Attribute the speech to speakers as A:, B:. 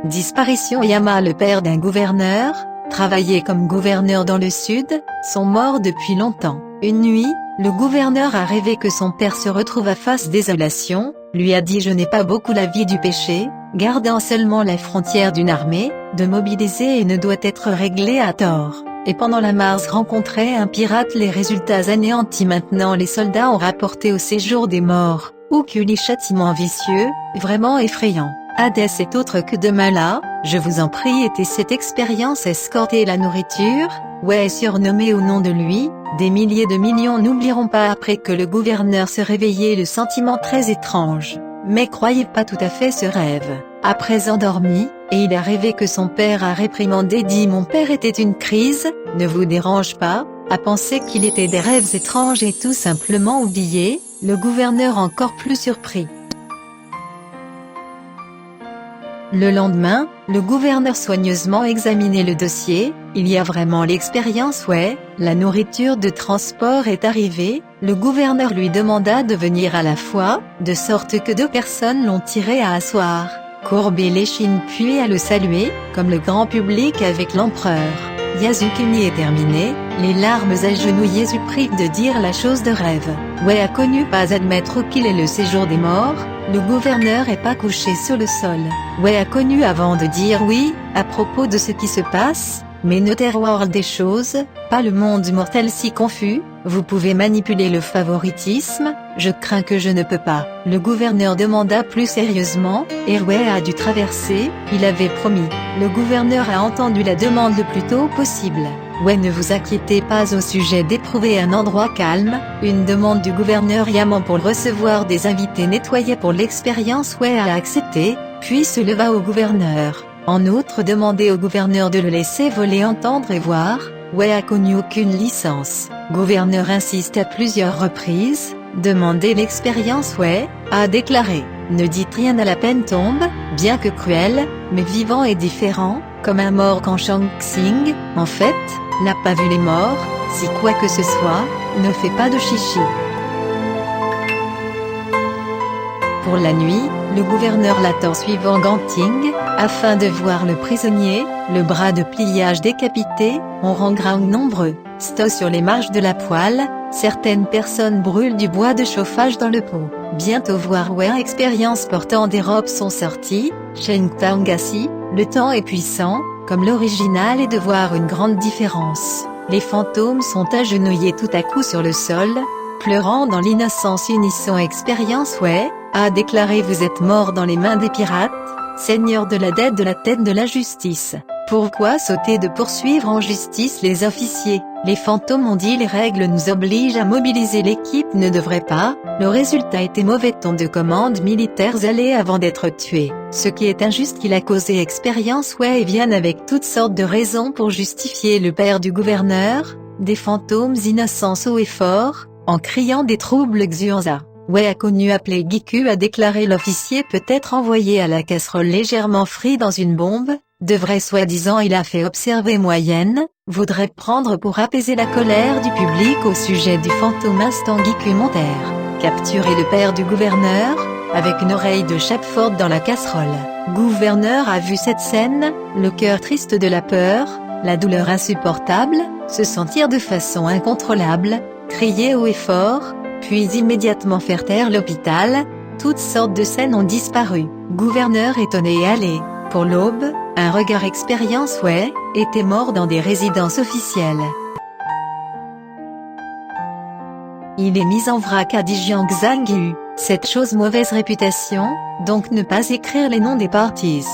A: Disparition. Yama, le père d'un gouverneur, travaillait comme gouverneur dans le sud, sont morts depuis longtemps. Une nuit, le gouverneur a rêvé que son père se retrouve à face désolation, lui a dit: je n'ai pas beaucoup la vie du péché, gardant seulement la frontière d'une armée, de mobiliser et ne doit être réglé à tort. Et pendant la Mars rencontrait un pirate, les résultats anéantis. Maintenant les soldats ont rapporté au séjour des morts, oculi châtiment vicieux, vraiment effrayant. Hadès est autre que demain là, je vous en prie. Était cette expérience escorter la nourriture, ouais, surnommée au nom de lui, des milliers de millions n'oublieront pas après que le gouverneur se réveillait le sentiment très étrange. Mais croyez pas tout à fait ce rêve. Après endormi, et il a rêvé que son père a réprimandé, dit: mon père était une crise, ne vous dérange pas, a pensé qu'il était des rêves étranges et tout simplement oublié, le gouverneur encore plus surpris. Le lendemain, le gouverneur soigneusement examinait le dossier, il y a vraiment l'expérience, ouais, la nourriture de transport est arrivée, le gouverneur lui demanda de venir à la fois, de sorte que 2 personnes l'ont tiré à asseoir, courbé l'échine puis à le saluer, comme le grand public avec l'empereur. Yasukuni est terminé, les larmes agenouillées Yésu prie de dire la chose de rêve. Ouais, a connu pas admettre qu'il est le séjour des morts, le gouverneur est pas couché sur le sol. Ouais, a connu avant de dire oui, à propos de ce qui se passe, mais ne terroir des choses, pas le monde mortel si confus, vous pouvez manipuler le favoritisme, je crains que je ne peux pas. Le gouverneur demanda plus sérieusement, et ouais a dû traverser, il avait promis. Le gouverneur a entendu la demande le plus tôt possible. Ouais, ne vous inquiétez pas au sujet d'éprouver un endroit calme, une demande du gouverneur Yaman pour recevoir des invités nettoyés pour l'expérience. Ouais a accepté, puis se leva au gouverneur. En outre, demandé au gouverneur de le laisser voler, entendre et voir. Ouais a connu aucune licence. Gouverneur insiste à plusieurs reprises, demandez l'expérience. Ouais a déclaré: ne dites rien à la peine tombe, bien que cruel, mais vivant et différent, comme un mort quand Shang-Tsung, en fait, n'a pas vu les morts, si quoi que ce soit, ne fait pas de chichi. Pour la nuit, le gouverneur l'attend suivant Ganting, afin de voir le prisonnier, le bras de pliage décapité, on rend grand nombreux, sto sur les marches de la poêle, certaines personnes brûlent du bois de chauffage dans le pot. Bientôt voir ouais expérience portant des robes sont sorties, Shen Tangassi, le temps est puissant, comme l'original et de voir une grande différence. Les fantômes sont agenouillés tout à coup sur le sol, pleurant dans l'innocence. Unisson expérience ouais, a déclaré: vous êtes mort dans les mains des pirates, seigneur de la dette, de la tête de la justice. Pourquoi sauter de poursuivre en justice les officiers? Les fantômes ont dit: les règles nous obligent à mobiliser l'équipe, ne devrait pas, le résultat était mauvais. Ton de commandes militaires allaient avant d'être tués. Ce qui est injuste qu'il a causé expérience ouais, et viennent avec toutes sortes de raisons pour justifier le père du gouverneur, des fantômes innocents haut et fort, en criant des troubles Xuanza. Ouais a connu appelé Giku a déclaré: l'officier peut être envoyé à la casserole légèrement frit dans une bombe, de vrai soi-disant il a fait observer moyenne, voudrait prendre pour apaiser la colère du public au sujet du fantôme. Instant Giku Monterre, capturer le père du gouverneur, avec une oreille de Shepford dans la casserole. Gouverneur a vu cette scène, le cœur triste de la peur, la douleur insupportable, se sentir de façon incontrôlable, crier haut et fort, puis immédiatement faire taire l'hôpital, toutes sortes de scènes ont disparu. Gouverneur étonné et allé, pour l'aube, un regard expérience ouais, était mort dans des résidences officielles. Il est mis en vrac à Dijiang Zhangyu, cette chose mauvaise réputation, donc ne pas écrire les noms des parties.